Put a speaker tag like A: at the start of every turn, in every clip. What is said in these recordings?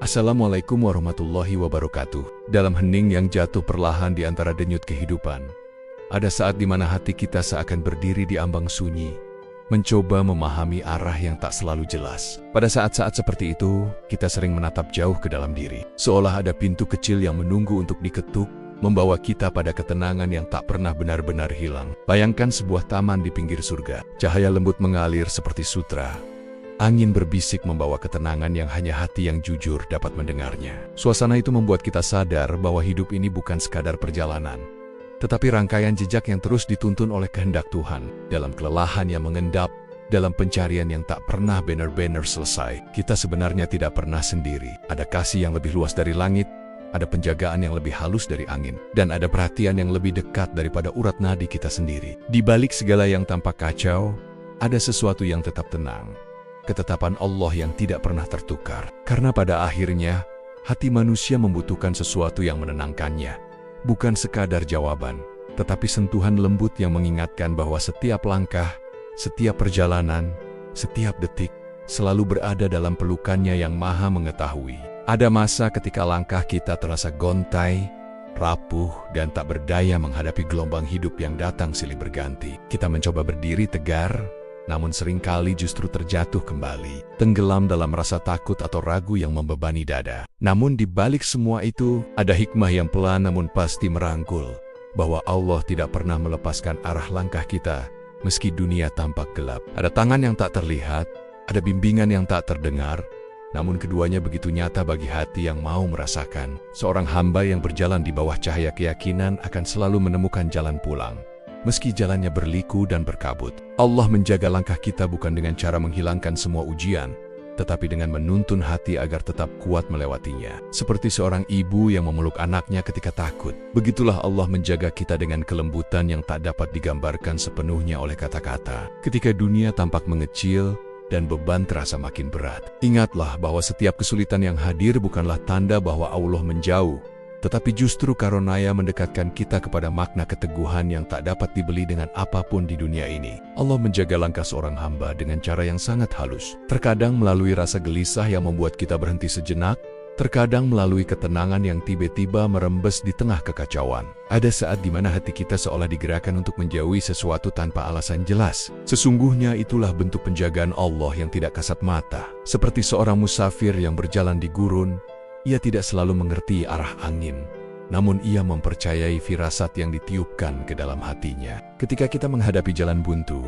A: Assalamualaikum warahmatullahi wabarakatuh. Dalam hening yang jatuh perlahan di antara denyut kehidupan, ada saat di mana hati kita seakan berdiri di ambang sunyi, mencoba memahami arah yang tak selalu jelas. Pada saat-saat seperti itu, kita sering menatap jauh ke dalam diri, seolah ada pintu kecil yang menunggu untuk diketuk, membawa kita pada ketenangan yang tak pernah benar-benar hilang. Bayangkan sebuah taman di pinggir surga, cahaya lembut mengalir seperti sutra. Angin berbisik membawa ketenangan yang hanya hati yang jujur dapat mendengarnya. Suasana itu membuat kita sadar bahwa hidup ini bukan sekadar perjalanan, tetapi rangkaian jejak yang terus dituntun oleh kehendak Tuhan. Dalam kelelahan yang mengendap, dalam pencarian yang tak pernah benar-benar selesai, kita sebenarnya tidak pernah sendiri. Ada kasih yang lebih luas dari langit, ada penjagaan yang lebih halus dari angin, dan ada perhatian yang lebih dekat daripada urat nadi kita sendiri. Di balik segala yang tampak kacau, ada sesuatu yang tetap tenang. Ketetapan Allah yang tidak pernah tertukar. Karena pada akhirnya, hati manusia membutuhkan sesuatu yang menenangkannya. Bukan sekadar jawaban, tetapi sentuhan lembut yang mengingatkan bahwa setiap langkah, setiap perjalanan, setiap detik, selalu berada dalam pelukannya yang maha mengetahui. Ada masa ketika langkah kita terasa gontai, rapuh, dan tak berdaya menghadapi gelombang hidup yang datang silih berganti. Kita mencoba berdiri tegar, namun seringkali justru terjatuh kembali, tenggelam dalam rasa takut atau ragu yang membebani dada. Namun di balik semua itu, ada hikmah yang pelan namun pasti merangkul, bahwa Allah tidak pernah melepaskan arah langkah kita, meski dunia tampak gelap. Ada tangan yang tak terlihat, ada bimbingan yang tak terdengar, namun keduanya begitu nyata bagi hati yang mau merasakan. Seorang hamba yang berjalan di bawah cahaya keyakinan akan selalu menemukan jalan pulang, meski jalannya berliku dan berkabut. Allah menjaga langkah kita bukan dengan cara menghilangkan semua ujian, tetapi dengan menuntun hati agar tetap kuat melewatinya. Seperti seorang ibu yang memeluk anaknya ketika takut, begitulah Allah menjaga kita dengan kelembutan yang tak dapat digambarkan sepenuhnya oleh kata-kata. Ketika dunia tampak mengecil dan beban terasa makin berat, ingatlah bahwa setiap kesulitan yang hadir bukanlah tanda bahwa Allah menjauh, tetapi justru karunia mendekatkan kita kepada makna keteguhan yang tak dapat dibeli dengan apapun di dunia ini. Allah menjaga langkah seorang hamba dengan cara yang sangat halus. Terkadang melalui rasa gelisah yang membuat kita berhenti sejenak, terkadang melalui ketenangan yang tiba-tiba merembes di tengah kekacauan. Ada saat di mana hati kita seolah digerakkan untuk menjauhi sesuatu tanpa alasan jelas. Sesungguhnya itulah bentuk penjagaan Allah yang tidak kasat mata. Seperti seorang musafir yang berjalan di gurun, ia tidak selalu mengerti arah angin, namun ia mempercayai firasat yang ditiupkan ke dalam hatinya. Ketika kita menghadapi jalan buntu,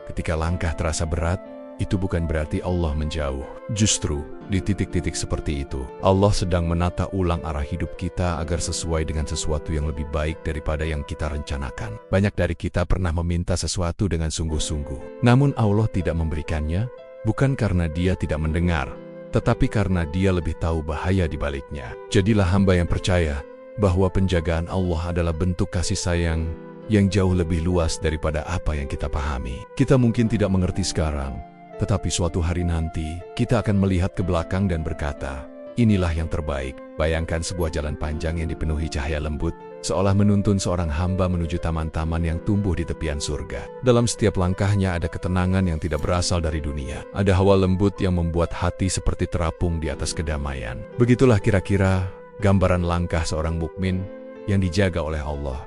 A: ketika langkah terasa berat, itu bukan berarti Allah menjauh. Justru, di titik-titik seperti itu, Allah sedang menata ulang arah hidup kita agar sesuai dengan sesuatu yang lebih baik daripada yang kita rencanakan. Banyak dari kita pernah meminta sesuatu dengan sungguh-sungguh, namun Allah tidak memberikannya, bukan karena Dia tidak mendengar, tetapi karena Dia lebih tahu bahaya di baliknya. Jadilah hamba yang percaya bahwa penjagaan Allah adalah bentuk kasih sayang yang jauh lebih luas daripada apa yang kita pahami. Kita mungkin tidak mengerti sekarang, tetapi suatu hari nanti kita akan melihat ke belakang dan berkata, inilah yang terbaik. Bayangkan sebuah jalan panjang yang dipenuhi cahaya lembut, seolah menuntun seorang hamba menuju taman-taman yang tumbuh di tepian surga. Dalam setiap langkahnya ada ketenangan yang tidak berasal dari dunia. Ada hawa lembut yang membuat hati seperti terapung di atas kedamaian. Begitulah kira-kira gambaran langkah seorang mukmin yang dijaga oleh Allah.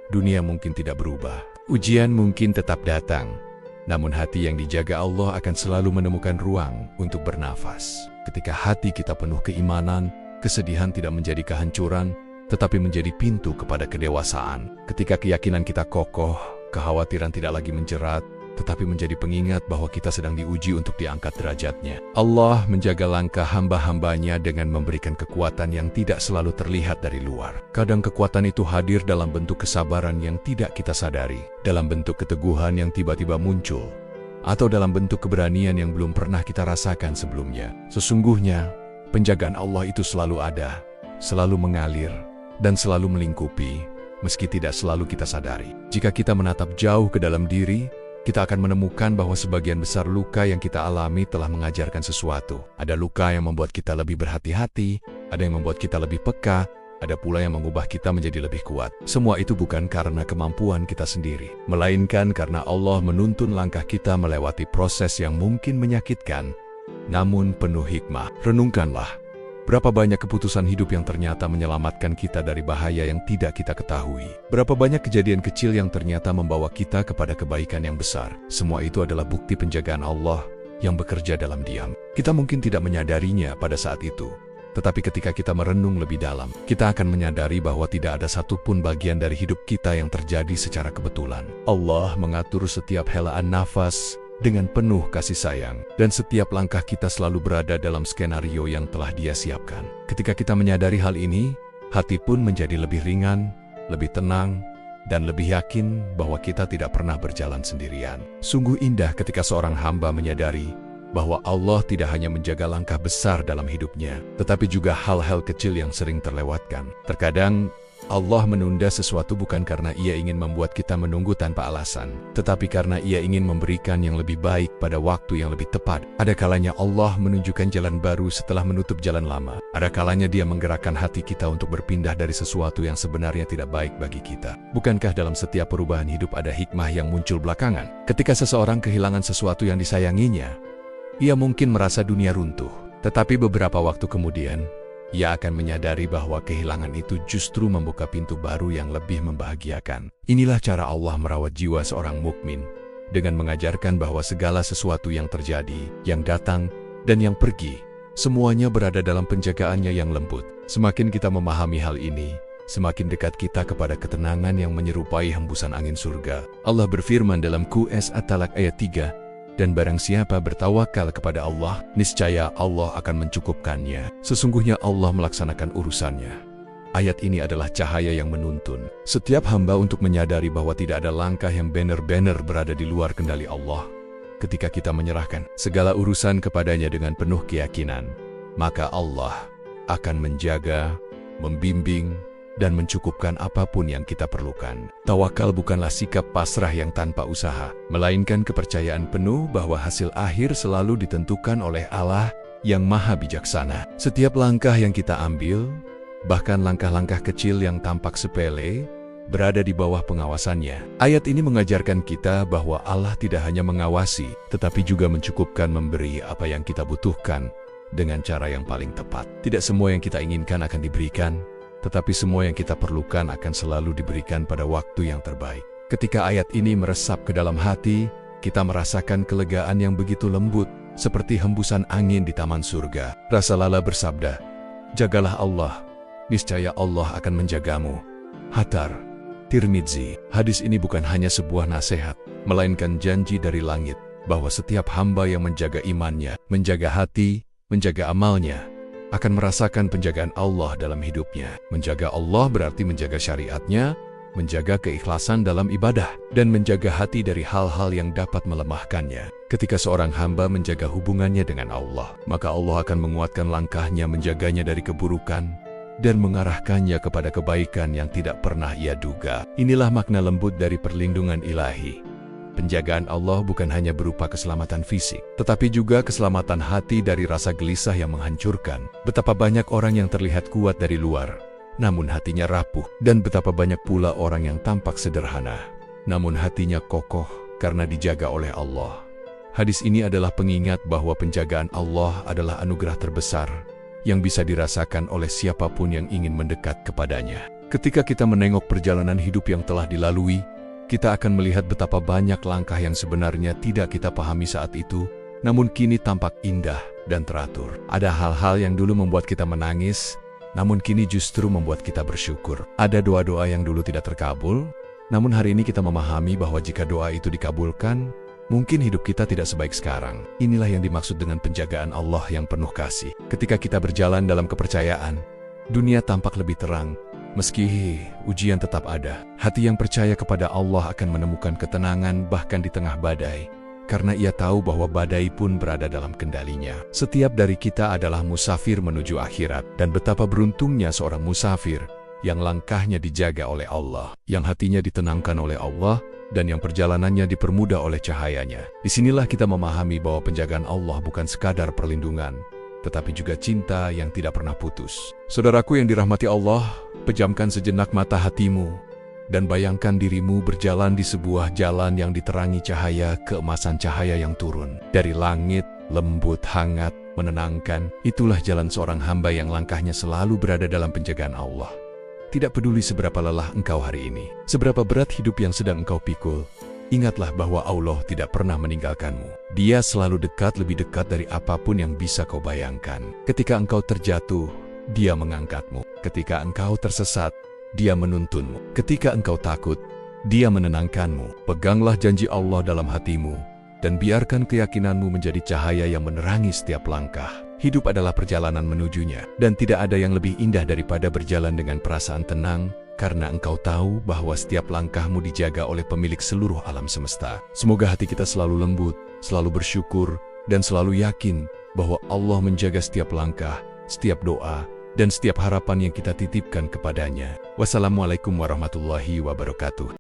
A: Dunia mungkin tidak berubah, ujian mungkin tetap datang, namun hati yang dijaga Allah akan selalu menemukan ruang untuk bernafas. Ketika hati kita penuh keimanan, kesedihan tidak menjadi kehancuran, tetapi menjadi pintu kepada kedewasaan. Ketika keyakinan kita kokoh, kekhawatiran tidak lagi menjerat, tetapi menjadi pengingat bahwa kita sedang diuji untuk diangkat derajatnya. Allah menjaga langkah hamba-hambanya dengan memberikan kekuatan yang tidak selalu terlihat dari luar. Kadang kekuatan itu hadir dalam bentuk kesabaran yang tidak kita sadari, dalam bentuk keteguhan yang tiba-tiba muncul, atau dalam bentuk keberanian yang belum pernah kita rasakan sebelumnya. Sesungguhnya, penjagaan Allah itu selalu ada, selalu mengalir, dan selalu melingkupi, meski tidak selalu kita sadari. Jika kita menatap jauh ke dalam diri, kita akan menemukan bahwa sebagian besar luka yang kita alami telah mengajarkan sesuatu. Ada luka yang membuat kita lebih berhati-hati, ada yang membuat kita lebih peka, ada pula yang mengubah kita menjadi lebih kuat. Semua itu bukan karena kemampuan kita sendiri, melainkan karena Allah menuntun langkah kita melewati proses yang mungkin menyakitkan, namun penuh hikmah. Renungkanlah, Berapa banyak keputusan hidup yang ternyata menyelamatkan kita dari bahaya yang tidak kita ketahui. Berapa banyak kejadian kecil yang ternyata membawa kita kepada kebaikan yang besar. Semua itu adalah bukti penjagaan Allah yang bekerja dalam diam. Kita mungkin tidak menyadarinya pada saat itu. Tetapi ketika kita merenung lebih dalam, kita akan menyadari bahwa tidak ada satupun bagian dari hidup kita yang terjadi secara kebetulan. Allah mengatur setiap helaan nafas dengan penuh kasih sayang, dan setiap langkah kita selalu berada dalam skenario yang telah Dia siapkan. Ketika kita menyadari hal ini, hati pun menjadi lebih ringan, lebih tenang, dan lebih yakin bahwa kita tidak pernah berjalan sendirian. Sungguh indah ketika seorang hamba menyadari bahwa Allah tidak hanya menjaga langkah besar dalam hidupnya, tetapi juga hal-hal kecil yang sering terlewatkan. Terkadang, Allah menunda sesuatu bukan karena Ia ingin membuat kita menunggu tanpa alasan, tetapi karena Ia ingin memberikan yang lebih baik pada waktu yang lebih tepat. Ada kalanya Allah menunjukkan jalan baru setelah menutup jalan lama. Ada kalanya Dia menggerakkan hati kita untuk berpindah dari sesuatu yang sebenarnya tidak baik bagi kita. Bukankah dalam setiap perubahan hidup ada hikmah yang muncul belakangan? Ketika seseorang kehilangan sesuatu yang disayanginya, ia mungkin merasa dunia runtuh, tetapi beberapa waktu kemudian, ia akan menyadari bahwa kehilangan itu justru membuka pintu baru yang lebih membahagiakan. Inilah cara Allah merawat jiwa seorang mukmin, dengan mengajarkan bahwa segala sesuatu yang terjadi, yang datang, dan yang pergi, semuanya berada dalam penjagaannya yang lembut. Semakin kita memahami hal ini, semakin dekat kita kepada ketenangan yang menyerupai hembusan angin surga. Allah berfirman dalam QS At-Talaq ayat 3, dan barang siapa bertawakal kepada Allah, niscaya Allah akan mencukupkannya. Sesungguhnya Allah melaksanakan urusannya. Ayat ini adalah cahaya yang menuntun setiap hamba untuk menyadari bahwa tidak ada langkah yang benar-benar berada di luar kendali Allah. Ketika kita menyerahkan segala urusan kepadanya dengan penuh keyakinan, maka Allah akan menjaga, membimbing, dan mencukupkan apapun yang kita perlukan. Tawakal bukanlah sikap pasrah yang tanpa usaha, melainkan kepercayaan penuh bahwa hasil akhir selalu ditentukan oleh Allah yang Maha Bijaksana. Setiap langkah yang kita ambil, bahkan langkah-langkah kecil yang tampak sepele, berada di bawah pengawasannya. Ayat ini mengajarkan kita bahwa Allah tidak hanya mengawasi, tetapi juga mencukupkan memberi apa yang kita butuhkan dengan cara yang paling tepat. Tidak semua yang kita inginkan akan diberikan, tetapi semua yang kita perlukan akan selalu diberikan pada waktu yang terbaik. Ketika ayat ini meresap ke dalam hati, kita merasakan kelegaan yang begitu lembut, seperti hembusan angin di taman surga. Rasulullah bersabda, "Jagalah Allah, niscaya Allah akan menjagamu." Hatar, Tirmidzi. Hadis ini bukan hanya sebuah nasihat, melainkan janji dari langit, bahwa setiap hamba yang menjaga imannya, menjaga hati, menjaga amalnya, akan merasakan penjagaan Allah dalam hidupnya. Menjaga Allah berarti menjaga syariatnya, menjaga keikhlasan dalam ibadah, dan menjaga hati dari hal-hal yang dapat melemahkannya. Ketika seorang hamba menjaga hubungannya dengan Allah, maka Allah akan menguatkan langkahnya menjaganya dari keburukan, dan mengarahkannya kepada kebaikan yang tidak pernah ia duga. Inilah makna lembut dari perlindungan ilahi. Penjagaan Allah bukan hanya berupa keselamatan fisik, tetapi juga keselamatan hati dari rasa gelisah yang menghancurkan. Betapa banyak orang yang terlihat kuat dari luar, namun hatinya rapuh. Dan betapa banyak pula orang yang tampak sederhana, namun hatinya kokoh karena dijaga oleh Allah. Hadis ini adalah pengingat bahwa penjagaan Allah adalah anugerah terbesar yang bisa dirasakan oleh siapapun yang ingin mendekat kepadanya. Ketika kita menengok perjalanan hidup yang telah dilalui, kita akan melihat betapa banyak langkah yang sebenarnya tidak kita pahami saat itu, namun kini tampak indah dan teratur. Ada hal-hal yang dulu membuat kita menangis, namun kini justru membuat kita bersyukur. Ada doa-doa yang dulu tidak terkabul, namun hari ini kita memahami bahwa jika doa itu dikabulkan, mungkin hidup kita tidak sebaik sekarang. Inilah yang dimaksud dengan penjagaan Allah yang penuh kasih. Ketika kita berjalan dalam kepercayaan, dunia tampak lebih terang. Meski ujian tetap ada, hati yang percaya kepada Allah akan menemukan ketenangan bahkan di tengah badai, karena ia tahu bahwa badai pun berada dalam kendalinya. Setiap dari kita adalah musafir menuju akhirat, dan betapa beruntungnya seorang musafir yang langkahnya dijaga oleh Allah, yang hatinya ditenangkan oleh Allah, dan yang perjalanannya dipermudah oleh cahayanya. Disinilah kita memahami bahwa penjagaan Allah bukan sekadar perlindungan, tetapi juga cinta yang tidak pernah putus. Saudaraku yang dirahmati Allah, pejamkan sejenak mata hatimu, dan bayangkan dirimu berjalan di sebuah jalan yang diterangi cahaya keemasan cahaya yang turun dari langit, lembut, hangat, menenangkan. Itulah jalan seorang hamba yang langkahnya selalu berada dalam penjagaan Allah. Tidak peduli seberapa lelah engkau hari ini, seberapa berat hidup yang sedang engkau pikul, ingatlah bahwa Allah tidak pernah meninggalkanmu. Dia selalu dekat, lebih dekat dari apapun yang bisa kau bayangkan. Ketika engkau terjatuh, Dia mengangkatmu. Ketika engkau tersesat, Dia menuntunmu. Ketika engkau takut, Dia menenangkanmu. Peganglah janji Allah dalam hatimu, dan biarkan keyakinanmu menjadi cahaya yang menerangi setiap langkah. Hidup adalah perjalanan menujunya, dan tidak ada yang lebih indah daripada berjalan dengan perasaan tenang, karena engkau tahu bahwa setiap langkahmu dijaga oleh pemilik seluruh alam semesta. Semoga hati kita selalu lembut, selalu bersyukur, dan selalu yakin bahwa Allah menjaga setiap langkah, setiap doa, dan setiap harapan yang kita titipkan kepadanya. Wassalamualaikum warahmatullahi wabarakatuh.